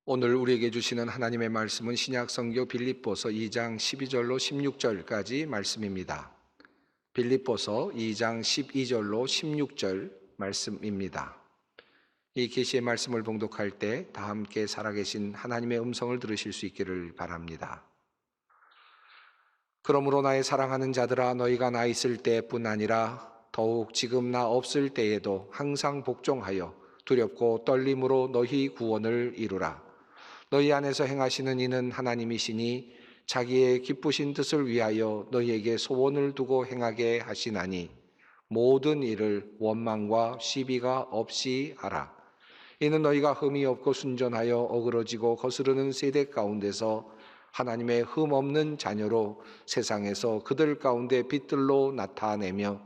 오늘 우리에게 주시는 하나님의 말씀은 신약성경 빌립보서 2장 12절로 16절까지 말씀입니다. 빌립보서 2장 12절로 16절 말씀입니다. 이 계시의 말씀을 봉독할 때 다 함께 살아계신 하나님의 음성을 들으실 수 있기를 바랍니다. 그러므로 나의 사랑하는 자들아, 너희가 나 있을 때뿐 아니라 더욱 지금 나 없을 때에도 항상 복종하여 두렵고 떨림으로 너희 구원을 이루라. 너희 안에서 행하시는 이는 하나님이시니 자기의 기쁘신 뜻을 위하여 너희에게 소원을 두고 행하게 하시나니 모든 일을 원망과 시비가 없이 하라. 이는 너희가 흠이 없고 순전하여 어그러지고 거스르는 세대 가운데서 하나님의 흠 없는 자녀로 세상에서 그들 가운데 빛들로 나타내며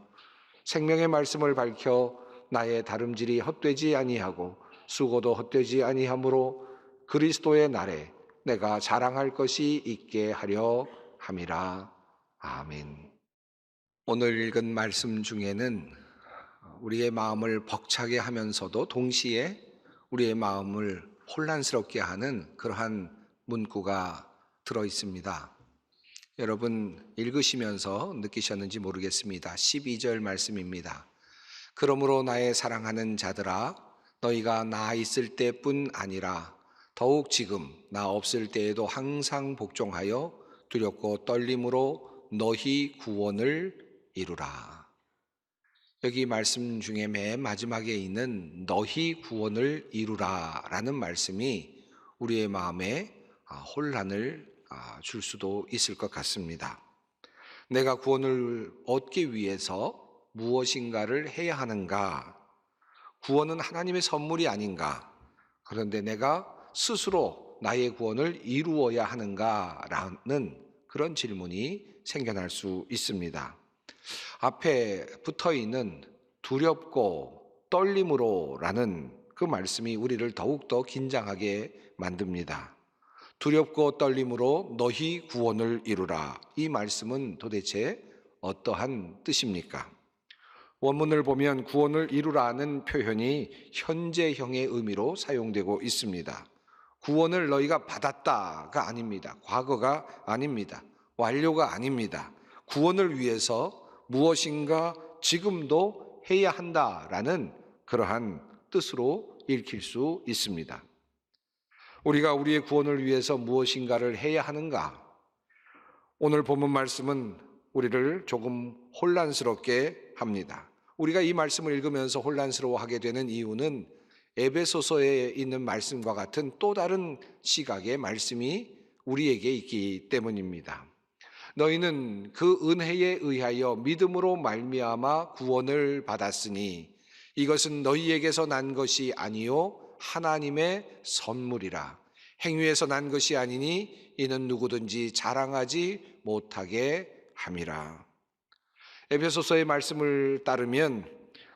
생명의 말씀을 밝혀 나의 다름질이 헛되지 아니하고 수고도 헛되지 아니하므로 그리스도의 날에 내가 자랑할 것이 있게 하려 함이라. 아멘. 오늘 읽은 말씀 중에는 우리의 마음을 벅차게 하면서도 동시에 우리의 마음을 혼란스럽게 하는 그러한 문구가 들어 있습니다. 여러분 읽으시면서 느끼셨는지 모르겠습니다. 12절 말씀입니다. 그러므로 나의 사랑하는 자들아, 너희가 나 있을 때뿐 아니라 더욱 지금 나 없을 때에도 항상 복종하여 두렵고 떨림으로 너희 구원을 이루라. 여기 말씀 중에 맨 마지막에 있는 너희 구원을 이루라 라는 말씀이 우리의 마음에 혼란을 줄 수도 있을 것 같습니다. 내가 구원을 얻기 위해서 무엇인가를 해야 하는가? 구원은 하나님의 선물이 아닌가? 그런데 내가 스스로 나의 구원을 이루어야 하는가라는 그런 질문이 생겨날 수 있습니다. 앞에 붙어 있는 두렵고 떨림으로라는 그 말씀이 우리를 더욱더 긴장하게 만듭니다. 두렵고 떨림으로 너희 구원을 이루라. 이 말씀은 도대체 어떠한 뜻입니까? 원문을 보면 구원을 이루라는 표현이 현재형의 의미로 사용되고 있습니다. 구원을 너희가 받았다가 아닙니다. 과거가 아닙니다. 완료가 아닙니다. 구원을 위해서 무엇인가 지금도 해야 한다라는 그러한 뜻으로 읽힐 수 있습니다. 우리가 우리의 구원을 위해서 무엇인가를 해야 하는가? 오늘 본문 말씀은 우리를 조금 혼란스럽게 합니다. 우리가 이 말씀을 읽으면서 혼란스러워하게 되는 이유는 에베소서에 있는 말씀과 같은 또 다른 시각의 말씀이 우리에게 있기 때문입니다. 너희는 그 은혜에 의하여 믿음으로 말미암아 구원을 받았으니 이것은 너희에게서 난 것이 아니요 하나님의 선물이라. 행위에서 난 것이 아니니 이는 누구든지 자랑하지 못하게 함이라. 에베소서의 말씀을 따르면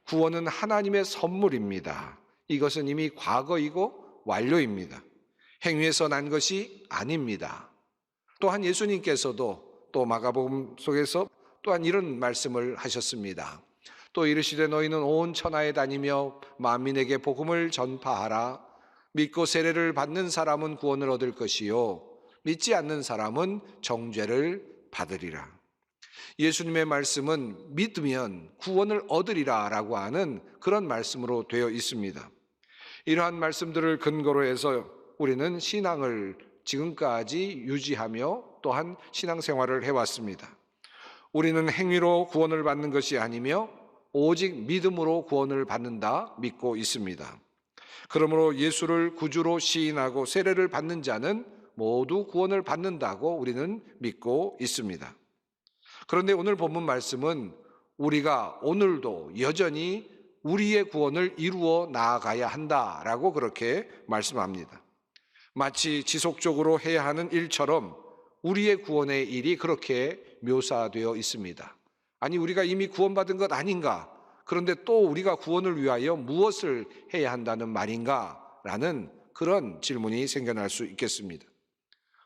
구원은 하나님의 선물입니다. 이것은 이미 과거이고 완료입니다. 행위에서 난 것이 아닙니다. 또한 예수님께서도 또 마가복음 속에서 또한 이런 말씀을 하셨습니다. 또 이르시되 너희는 온 천하에 다니며 만민에게 복음을 전파하라. 믿고 세례를 받는 사람은 구원을 얻을 것이요 믿지 않는 사람은 정죄를 받으리라. 예수님의 말씀은 믿으면 구원을 얻으리라 라고 하는 그런 말씀으로 되어 있습니다. 이러한 말씀들을 근거로 해서 우리는 신앙을 지금까지 유지하며 또한 신앙생활을 해왔습니다. 우리는 행위로 구원을 받는 것이 아니며 오직 믿음으로 구원을 받는다 믿고 있습니다. 그러므로 예수를 구주로 시인하고 세례를 받는 자는 모두 구원을 받는다고 우리는 믿고 있습니다. 그런데 오늘 본문 말씀은 우리가 오늘도 여전히 우리의 구원을 이루어 나아가야 한다라고 그렇게 말씀합니다. 마치 지속적으로 해야 하는 일처럼 우리의 구원의 일이 그렇게 묘사되어 있습니다. 아니, 우리가 이미 구원받은 것 아닌가? 그런데 또 우리가 구원을 위하여 무엇을 해야 한다는 말인가? 라는 그런 질문이 생겨날 수 있겠습니다.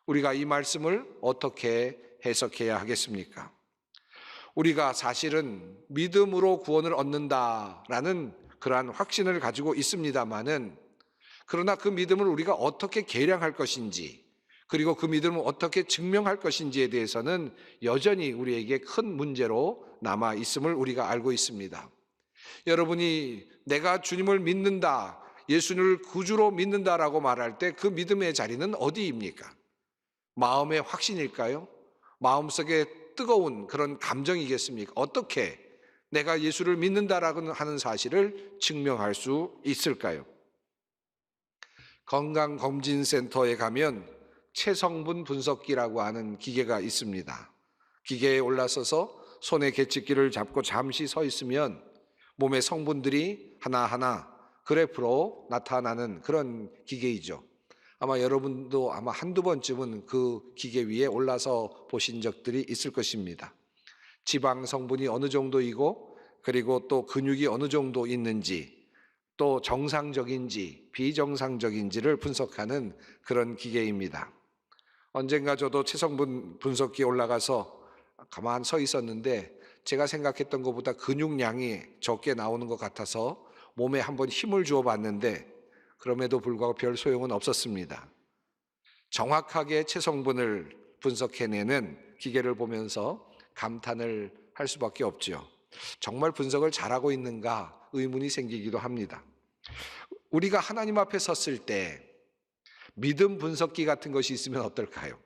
우리가 이 말씀을 어떻게 해석해야 하겠습니까? 우리가 사실은 믿음으로 구원을 얻는다라는 그러한 확신을 가지고 있습니다마는 그러나 그 믿음을 우리가 어떻게 계량할 것인지, 그리고 그 믿음을 어떻게 증명할 것인지에 대해서는 여전히 우리에게 큰 문제로 남아 있음을 우리가 알고 있습니다. 여러분이 내가 주님을 믿는다, 예수님을 구주로 믿는다라고 말할 때 그 믿음의 자리는 어디입니까? 마음의 확신일까요? 마음속에 뜨거운 그런 감정이겠습니까? 어떻게 내가 예수를 믿는다라고 하는 사실을 증명할 수 있을까요? 건강검진센터에 가면 체성분 분석기라고 하는 기계가 있습니다. 기계에 올라서서 손에 계측기를 잡고 잠시 서 있으면 몸의 성분들이 하나하나 그래프로 나타나는 그런 기계이죠. 아마 여러분도 아마 한두 번쯤은 그 기계 위에 올라서 보신 적들이 있을 것입니다. 지방 성분이 어느 정도이고, 그리고 또 근육이 어느 정도 있는지, 또 정상적인지 비정상적인지를 분석하는 그런 기계입니다. 언젠가 저도 체성분 분석기에 올라가서 가만 서 있었는데 제가 생각했던 것보다 근육량이 적게 나오는 것 같아서 몸에 한번 힘을 주어 봤는데 그럼에도 불구하고 별 소용은 없었습니다. 정확하게 체성분을 분석해내는 기계를 보면서 감탄을 할 수밖에 없죠. 정말 분석을 잘하고 있는가 의문이 생기기도 합니다. 우리가 하나님 앞에 섰을 때 믿음 분석기 같은 것이 있으면 어떨까요?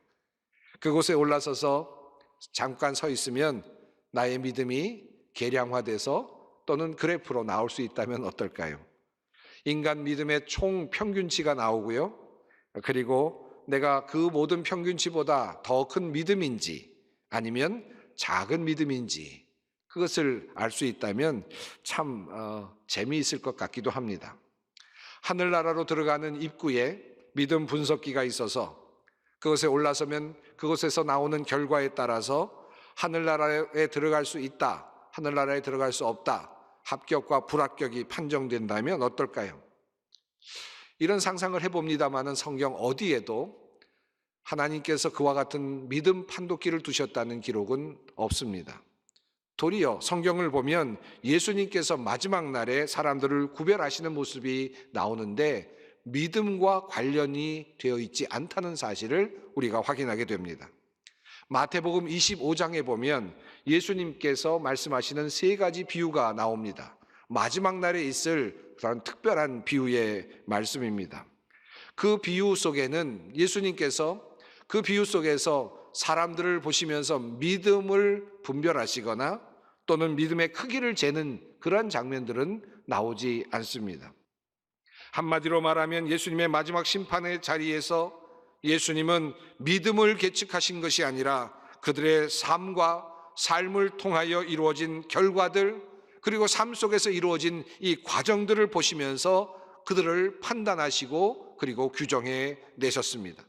그곳에 올라서서 잠깐 서 있으면 나의 믿음이 계량화돼서 또는 그래프로 나올 수 있다면 어떨까요? 인간 믿음의 총 평균치가 나오고요. 그리고 내가 그 모든 평균치보다 더 큰 믿음인지 아니면 작은 믿음인지 그것을 알 수 있다면 참 재미있을 것 같기도 합니다. 하늘나라로 들어가는 입구에 믿음 분석기가 있어서 그것에 올라서면 그곳에서 나오는 결과에 따라서 하늘나라에 들어갈 수 있다, 하늘나라에 들어갈 수 없다, 합격과 불합격이 판정된다면 어떨까요? 이런 상상을 해봅니다마는 성경 어디에도 하나님께서 그와 같은 믿음 판독기를 두셨다는 기록은 없습니다. 도리어 성경을 보면 예수님께서 마지막 날에 사람들을 구별하시는 모습이 나오는데 믿음과 관련이 되어 있지 않다는 사실을 우리가 확인하게 됩니다. 마태복음 25장에 보면 예수님께서 말씀하시는 세 가지 비유가 나옵니다. 마지막 날에 있을 그런 특별한 비유의 말씀입니다. 그 비유 속에는 예수님께서 그 비유 속에서 사람들을 보시면서 믿음을 분별하시거나 또는 믿음의 크기를 재는 그런 장면들은 나오지 않습니다. 한마디로 말하면 예수님의 마지막 심판의 자리에서 예수님은 믿음을 계측하신 것이 아니라 그들의 삶을 통하여 이루어진 결과들, 그리고 삶 속에서 이루어진 이 과정들을 보시면서 그들을 판단하시고 그리고 규정해 내셨습니다.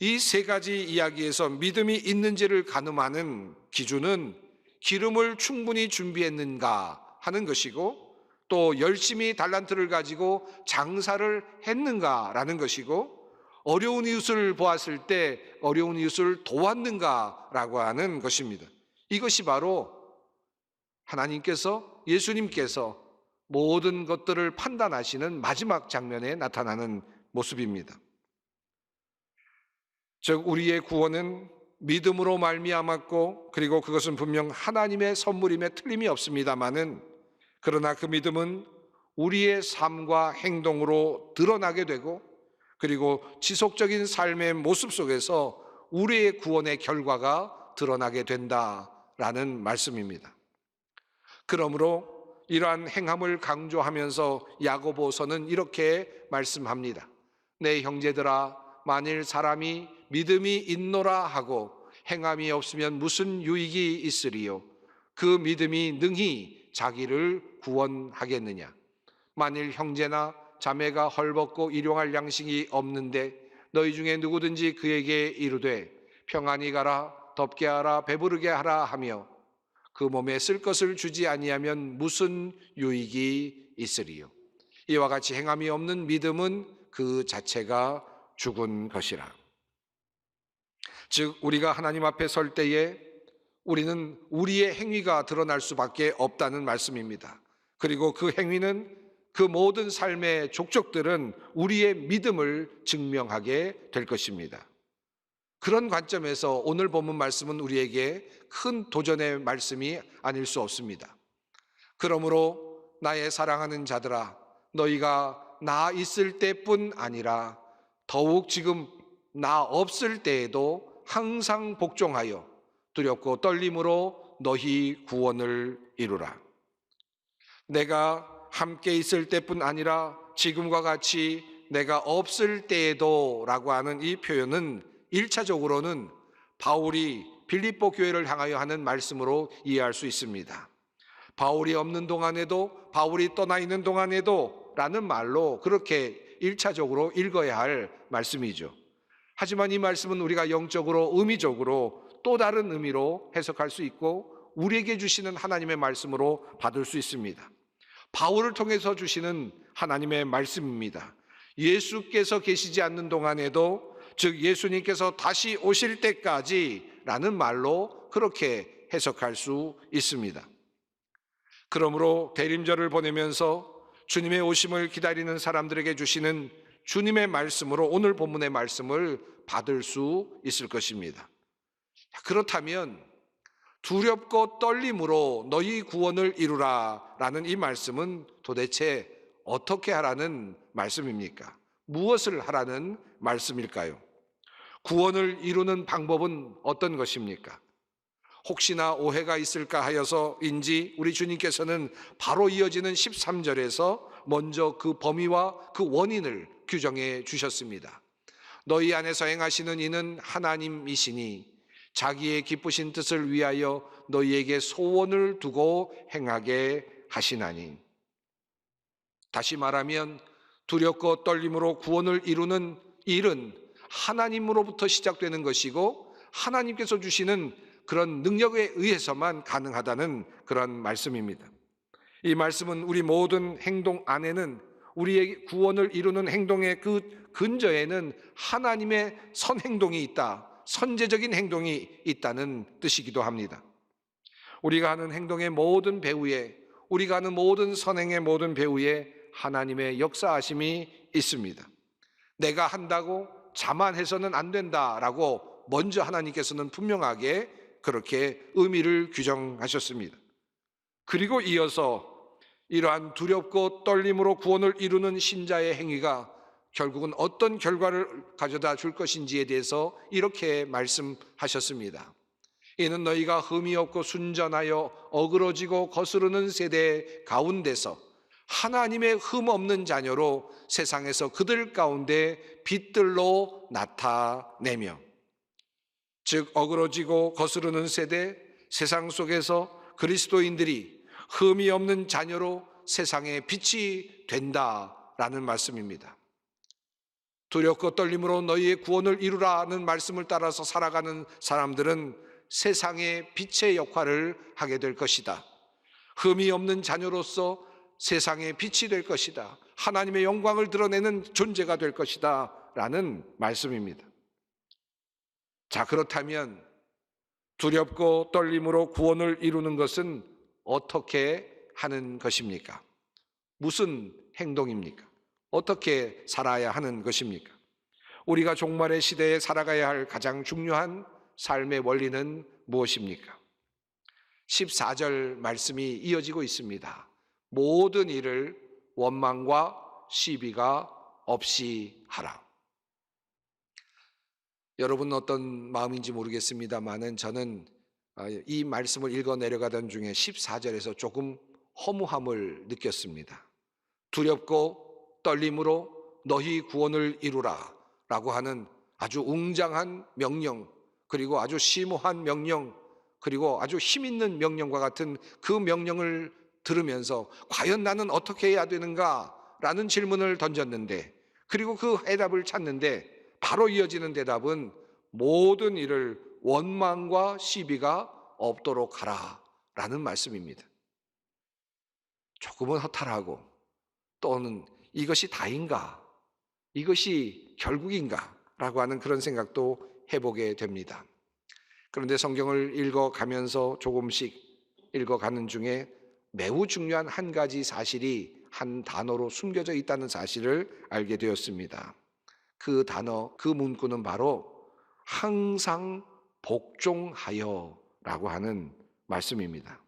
이 세 가지 이야기에서 믿음이 있는지를 가늠하는 기준은 기름을 충분히 준비했는가 하는 것이고, 또 열심히 달란트를 가지고 장사를 했는가라는 것이고, 어려운 이웃을 보았을 때 어려운 이웃을 도왔는가라고 하는 것입니다. 이것이 바로 하나님께서, 예수님께서 모든 것들을 판단하시는 마지막 장면에 나타나는 모습입니다. 즉 우리의 구원은 믿음으로 말미암았고, 그리고 그것은 분명 하나님의 선물임에 틀림이 없습니다마는, 그러나 그 믿음은 우리의 삶과 행동으로 드러나게 되고, 그리고 지속적인 삶의 모습 속에서 우리의 구원의 결과가 드러나게 된다라는 말씀입니다. 그러므로 이러한 행함을 강조하면서 야고보서는 이렇게 말씀합니다. 내 형제들아, 만일 사람이 믿음이 있노라 하고 행함이 없으면 무슨 유익이 있으리요? 그 믿음이 능히 자기를 구원하겠느냐? 만일 형제나 자매가 헐벗고 일용할 양식이 없는데 너희 중에 누구든지 그에게 이르되 평안히 가라, 덥게 하라, 배부르게 하라 하며 그 몸에 쓸 것을 주지 아니하면 무슨 유익이 있으리요? 이와 같이 행함이 없는 믿음은 그 자체가 죽은 것이라. 즉 우리가 하나님 앞에 설 때에 우리는 우리의 행위가 드러날 수밖에 없다는 말씀입니다. 그리고 그 행위는 그 모든 삶의 족적들은 우리의 믿음을 증명하게 될 것입니다. 그런 관점에서 오늘 본문 말씀은 우리에게 큰 도전의 말씀이 아닐 수 없습니다. 그러므로 나의 사랑하는 자들아, 너희가 나 있을 때뿐 아니라 더욱 지금 나 없을 때에도 항상 복종하여 두렵고 떨림으로 너희 구원을 이루라. 내가 함께 있을 때뿐 아니라 지금과 같이 내가 없을 때에도 라고 하는 이 표현은 1차적으로는 바울이 빌립보 교회를 향하여 하는 말씀으로 이해할 수 있습니다. 바울이 없는 동안에도, 바울이 떠나 있는 동안에도 라는 말로 그렇게 1차적으로 읽어야 할 말씀이죠. 하지만 이 말씀은 우리가 영적으로, 의미적으로 또 다른 의미로 해석할 수 있고 우리에게 주시는 하나님의 말씀으로 받을 수 있습니다. 바울을 통해서 주시는 하나님의 말씀입니다. 예수께서 계시지 않는 동안에도, 즉 예수님께서 다시 오실 때까지 라는 말로 그렇게 해석할 수 있습니다. 그러므로 대림절을 보내면서 주님의 오심을 기다리는 사람들에게 주시는 주님의 말씀으로 오늘 본문의 말씀을 받을 수 있을 것입니다. 그렇다면 두렵고 떨림으로 너희 구원을 이루라 라는 이 말씀은 도대체 어떻게 하라는 말씀입니까? 무엇을 하라는 말씀일까요? 구원을 이루는 방법은 어떤 것입니까? 혹시나 오해가 있을까 하여서인지 우리 주님께서는 바로 이어지는 13절에서 먼저 그 범위와 그 원인을 규정해 주셨습니다. 너희 안에서 행하시는 이는 하나님이시니 자기의 기쁘신 뜻을 위하여 너희에게 소원을 두고 행하게 하시나니. 다시 말하면 두렵고 떨림으로 구원을 이루는 일은 하나님으로부터 시작되는 것이고 하나님께서 주시는 그런 능력에 의해서만 가능하다는 그런 말씀입니다. 이 말씀은 우리 모든 행동 안에는, 우리의 구원을 이루는 행동의 그 근저에는 하나님의 선행동이 있다, 선제적인 행동이 있다는 뜻이기도 합니다. 우리가 하는 행동의 모든 배후에, 우리가 하는 모든 선행의 모든 배후에 하나님의 역사하심이 있습니다. 내가 한다고 자만해서는 안 된다라고 먼저 하나님께서는 분명하게 그렇게 의미를 규정하셨습니다. 그리고 이어서 이러한 두렵고 떨림으로 구원을 이루는 신자의 행위가 결국은 어떤 결과를 가져다 줄 것인지에 대해서 이렇게 말씀하셨습니다. 이는 너희가 흠이 없고 순전하여 어그러지고 거스르는 세대 가운데서 하나님의 흠 없는 자녀로 세상에서 그들 가운데 빛들로 나타내며, 즉 어그러지고 거스르는 세대, 세상 속에서 그리스도인들이 흠이 없는 자녀로 세상의 빛이 된다라는 말씀입니다. 두렵고 떨림으로 너희의 구원을 이루라는 말씀을 따라서 살아가는 사람들은 세상의 빛의 역할을 하게 될 것이다. 흠이 없는 자녀로서 세상의 빛이 될 것이다. 하나님의 영광을 드러내는 존재가 될 것이다 라는 말씀입니다. 자, 그렇다면 두렵고 떨림으로 구원을 이루는 것은 어떻게 하는 것입니까? 무슨 행동입니까? 어떻게 살아야 하는 것입니까? 우리가 종말의 시대에 살아가야 할 가장 중요한 삶의 원리는 무엇입니까? 14절 말씀이 이어지고 있습니다. 모든 일을 원망과 시비가 없이 하라. 여러분 어떤 마음인지 모르겠습니다만은 저는 이 말씀을 읽어 내려가던 중에 14절에서 조금 허무함을 느꼈습니다. 두렵고 떨림으로 너희 구원을 이루라 라고 하는 아주 웅장한 명령, 그리고 아주 심오한 명령, 그리고 아주 힘있는 명령과 같은 그 명령을 들으면서 과연 나는 어떻게 해야 되는가 라는 질문을 던졌는데, 그리고 그 해답을 찾는데 바로 이어지는 대답은 모든 일을 원망과 시비가 없도록 하라 라는 말씀입니다. 조금은 허탈하고, 또는 이것이 다인가? 이것이 결국인가? 라고 하는 그런 생각도 해보게 됩니다. 그런데 성경을 읽어가면서 조금씩 읽어가는 중에 매우 중요한 한 가지 사실이 한 단어로 숨겨져 있다는 사실을 알게 되었습니다. 그 단어, 그 문구는 바로 항상 복종하여 라고 하는 말씀입니다.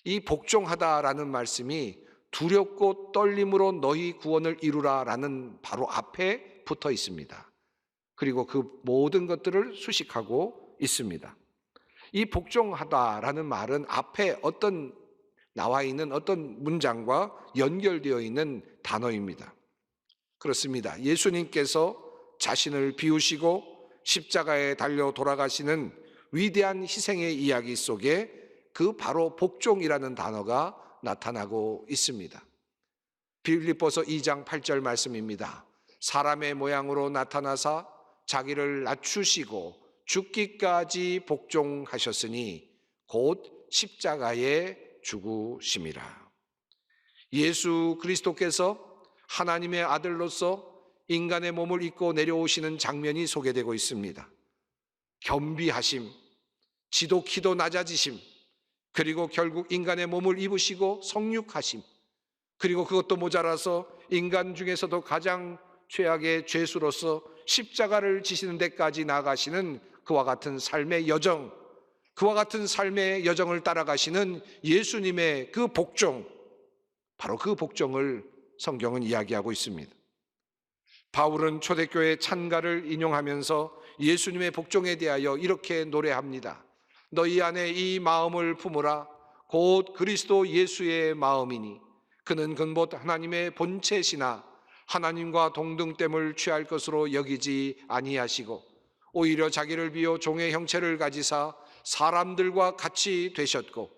이 복종하다라는 말씀이 두렵고 떨림으로 너희 구원을 이루라 라는 바로 앞에 붙어 있습니다. 그리고 그 모든 것들을 수식하고 있습니다. 이 복종하다라는 말은 앞에 나와 있는 어떤 문장과 연결되어 있는 단어입니다. 그렇습니다. 예수님께서 자신을 비우시고 십자가에 달려 돌아가시는 위대한 희생의 이야기 속에 그 바로 복종이라는 단어가 나타나고 있습니다. 빌립보서 2장 8절 말씀입니다. 사람의 모양으로 나타나사 자기를 낮추시고 죽기까지 복종하셨으니 곧 십자가에 죽으심이라. 예수 그리스도께서 하나님의 아들로서 인간의 몸을 입고 내려오시는 장면이 소개되고 있습니다. 겸비하심, 지독히도 낮아지심, 그리고 결국 인간의 몸을 입으시고 성육하심, 그리고 그것도 모자라서 인간 중에서도 가장 최악의 죄수로서 십자가를 지시는 데까지 나아가시는 그와 같은 삶의 여정, 그와 같은 삶의 여정을 따라가시는 예수님의 그 복종, 바로 그 복종을 성경은 이야기하고 있습니다. 바울은 초대교회 찬가를 인용하면서 예수님의 복종에 대하여 이렇게 노래합니다. 너희 안에 이 마음을 품으라. 곧 그리스도 예수의 마음이니 그는 근본 하나님의 본체시나 하나님과 동등됨을 취할 것으로 여기지 아니하시고 오히려 자기를 비워 종의 형체를 가지사 사람들과 같이 되셨고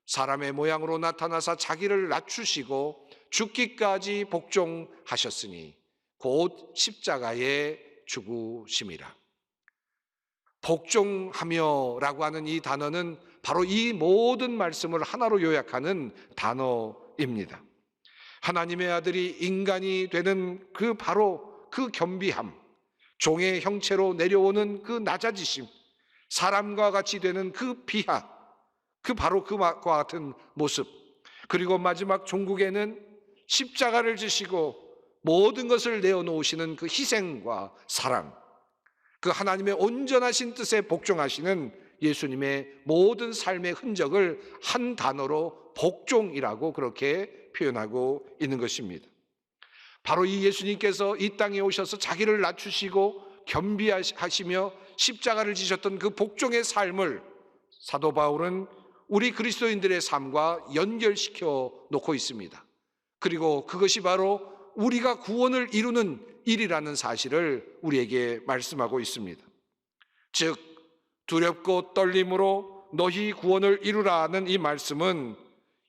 사람의 모양으로 나타나사 자기를 낮추시고 죽기까지 복종하셨으니 곧 십자가에 죽으심이라. 복종하며라고 하는 이 단어는 바로 이 모든 말씀을 하나로 요약하는 단어입니다. 하나님의 아들이 인간이 되는 그 바로 그 겸비함, 종의 형체로 내려오는 그 낮아지심, 사람과 같이 되는 그 비하, 그 바로 그와 같은 모습, 그리고 마지막 종국에는 십자가를 지시고 모든 것을 내어놓으시는 그 희생과 사랑, 그 하나님의 온전하신 뜻에 복종하시는 예수님의 모든 삶의 흔적을 한 단어로 복종이라고 그렇게 표현하고 있는 것입니다. 바로 이 예수님께서 이 땅에 오셔서 자기를 낮추시고 겸비하시며 십자가를 지셨던 그 복종의 삶을 사도 바울은 우리 그리스도인들의 삶과 연결시켜 놓고 있습니다. 그리고 그것이 바로 우리가 구원을 이루는 일이라는 사실을 우리에게 말씀하고 있습니다. 즉 두렵고 떨림으로 너희 구원을 이루라는 이 말씀은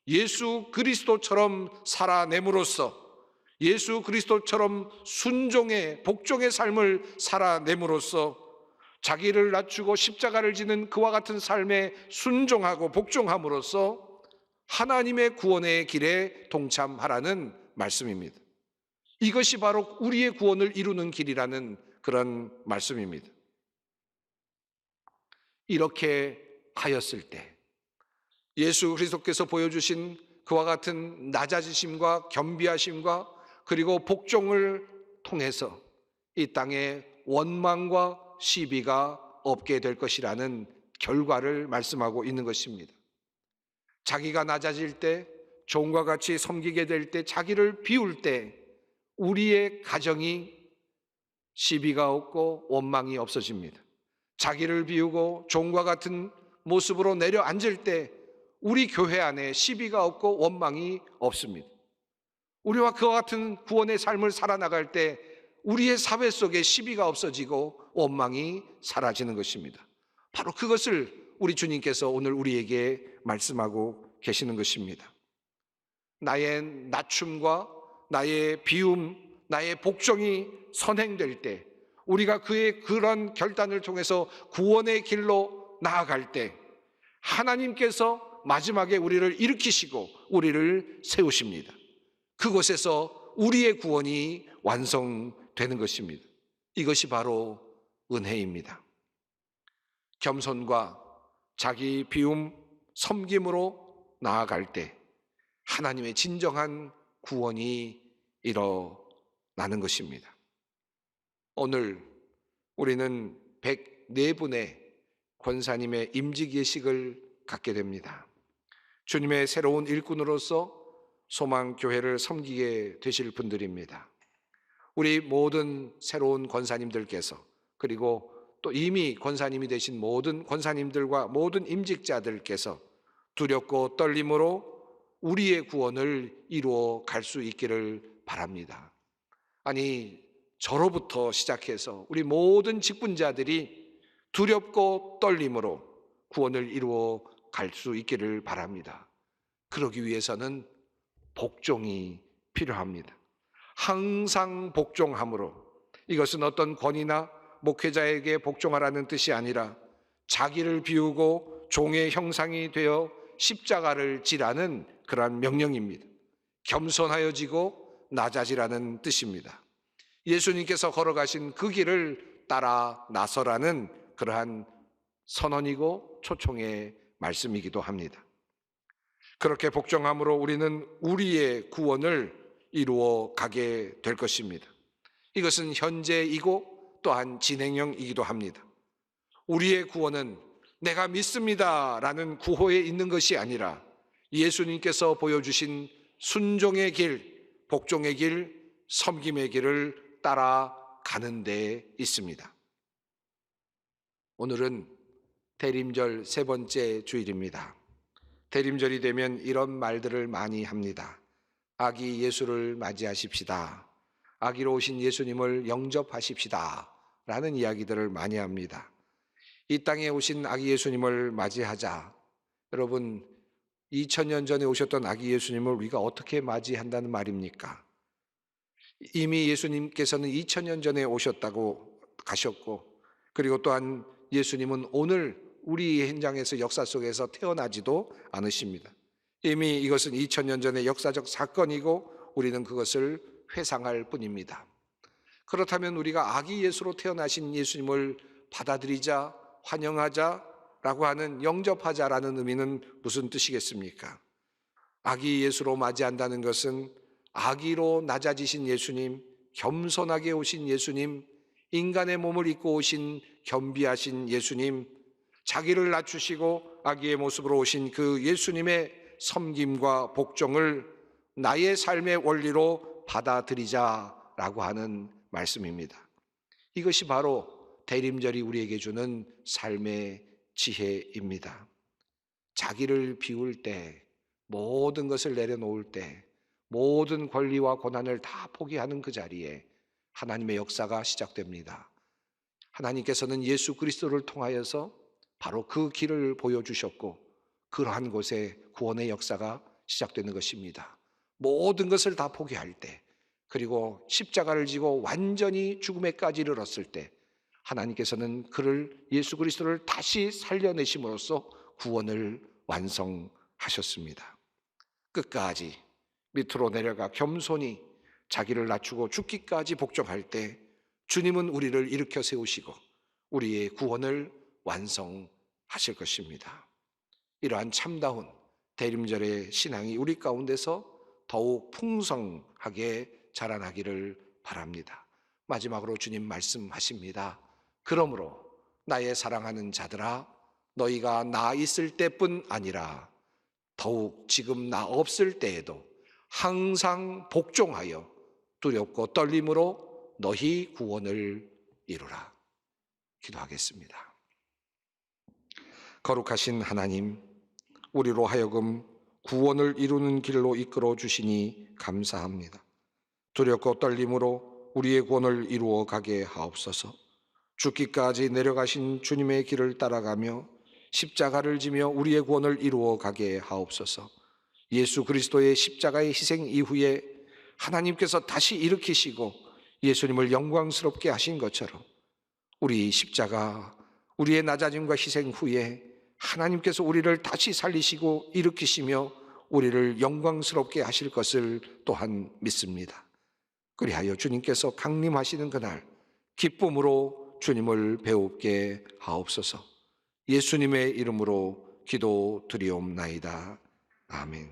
예수 그리스도처럼 살아냄으로써 예수 그리스도처럼 순종의 복종의 삶을 살아냄으로써 자기를 낮추고 십자가를 지는 그와 같은 삶에 순종하고 복종함으로써 하나님의 구원의 길에 동참하라는 말씀입니다. 이것이 바로 우리의 구원을 이루는 길이라는 그런 말씀입니다. 이렇게 하였을 때 예수 그리스도께서 보여주신 그와 같은 낮아지심과 겸비하심과 그리고 복종을 통해서 이 땅에 원망과 시비가 없게 될 것이라는 결과를 말씀하고 있는 것입니다. 자기가 낮아질 때, 종과 같이 섬기게 될 때, 자기를 비울 때 우리의 가정이 시비가 없고 원망이 없어집니다. 자기를 비우고 종과 같은 모습으로 내려앉을 때 우리 교회 안에 시비가 없고 원망이 없습니다. 우리와 그와 같은 구원의 삶을 살아나갈 때 우리의 사회 속에 시비가 없어지고 원망이 사라지는 것입니다. 바로 그것을 우리 주님께서 오늘 우리에게 말씀하고 계시는 것입니다. 나의 낮춤과 나의 비움, 나의 복종이 선행될 때 우리가 그의 그런 결단을 통해서 구원의 길로 나아갈 때 하나님께서 마지막에 우리를 일으키시고 우리를 세우십니다. 그곳에서 우리의 구원이 완성되는 것입니다. 이것이 바로 은혜입니다. 겸손과 자기 비움, 섬김으로 나아갈 때 하나님의 진정한 구원이 일어나는 것입니다. 오늘 우리는 104분의 권사님의 임직 예식을 갖게 됩니다. 주님의 새로운 일꾼으로서 소망교회를 섬기게 되실 분들입니다. 우리 모든 새로운 권사님들께서, 그리고 또 이미 권사님이 되신 모든 권사님들과 모든 임직자들께서 두렵고 떨림으로 우리의 구원을 이루어 갈 수 있기를 바랍니다. 아니, 저로부터 시작해서 우리 모든 직분자들이 두렵고 떨림으로 구원을 이루어 갈 수 있기를 바랍니다. 그러기 위해서는 복종이 필요합니다. 항상 복종함으로, 이것은 어떤 권위나 목회자에게 복종하라는 뜻이 아니라 자기를 비우고 종의 형상이 되어 십자가를 지라는 그러한 명령입니다. 겸손하여지고 낮아지라는 뜻입니다. 예수님께서 걸어가신 그 길을 따라 나서라는 그러한 선언이고 초청의 말씀이기도 합니다. 그렇게 복종함으로 우리는 우리의 구원을 이루어 가게 될 것입니다. 이것은 현재이고 또한 진행형이기도 합니다. 우리의 구원은 내가 믿습니다라는 구호에 있는 것이 아니라 예수님께서 보여주신 순종의 길, 복종의 길, 섬김의 길을 따라가는 데 있습니다. 오늘은 대림절 세 번째 주일입니다. 대림절이 되면 이런 말들을 많이 합니다. 아기 예수를 맞이하십시다. 아기로 오신 예수님을 영접하십시다. 라는 이야기들을 많이 합니다. 이 땅에 오신 아기 예수님을 맞이하자. 여러분, 2000년 전에 오셨던 아기 예수님을 우리가 어떻게 맞이한다는 말입니까? 이미 예수님께서는 2000년 전에 오셨다고 가셨고, 그리고 또한 예수님은 오늘 우리 현장에서 역사 속에서 태어나지도 않으십니다. 이미 이것은 2000년 전의 역사적 사건이고 우리는 그것을 회상할 뿐입니다. 그렇다면 우리가 아기 예수로 태어나신 예수님을 받아들이자, 환영하자라고 하는, 영접하자라는 의미는 무슨 뜻이겠습니까? 아기 예수로 맞이한다는 것은 아기로 낮아지신 예수님, 겸손하게 오신 예수님, 인간의 몸을 입고 오신 겸비하신 예수님, 자기를 낮추시고 아기의 모습으로 오신 그 예수님의 섬김과 복종을 나의 삶의 원리로 받아들이자라고 하는 말씀입니다. 이것이 바로 대림절이 우리에게 주는 삶의 지혜입니다. 자기를 비울 때, 모든 것을 내려놓을 때, 모든 권리와 고난을 다 포기하는 그 자리에 하나님의 역사가 시작됩니다. 하나님께서는 예수 그리스도를 통하여서 바로 그 길을 보여주셨고 그러한 곳에 구원의 역사가 시작되는 것입니다. 모든 것을 다 포기할 때, 그리고 십자가를 지고 완전히 죽음에까지 이르렀을 때 하나님께서는 그를, 예수 그리스도를 다시 살려내심으로써 구원을 완성하셨습니다. 끝까지 밑으로 내려가 겸손히 자기를 낮추고 죽기까지 복종할 때 주님은 우리를 일으켜 세우시고 우리의 구원을 완성하실 것입니다. 이러한 참다운 대림절의 신앙이 우리 가운데서 더욱 풍성하게 자라나기를 바랍니다. 마지막으로 주님 말씀하십니다. 그러므로 나의 사랑하는 자들아, 너희가 나 있을 때뿐 아니라 더욱 지금 나 없을 때에도 항상 복종하여 두렵고 떨림으로 너희 구원을 이루라. 기도하겠습니다. 거룩하신 하나님, 우리로 하여금 구원을 이루는 길로 이끌어 주시니 감사합니다. 두렵고 떨림으로 우리의 구원을 이루어 가게 하옵소서. 죽기까지 내려가신 주님의 길을 따라가며 십자가를 지며 우리의 구원을 이루어 가게 하옵소서. 예수 그리스도의 십자가의 희생 이후에 하나님께서 다시 일으키시고 예수님을 영광스럽게 하신 것처럼 우리 십자가, 우리의 낮아짐과 희생 후에 하나님께서 우리를 다시 살리시고 일으키시며 우리를 영광스럽게 하실 것을 또한 믿습니다. 그리하여 주님께서 강림하시는 그날 기쁨으로 주님을 배웁게 하옵소서. 예수님의 이름으로 기도드리옵나이다. 아멘.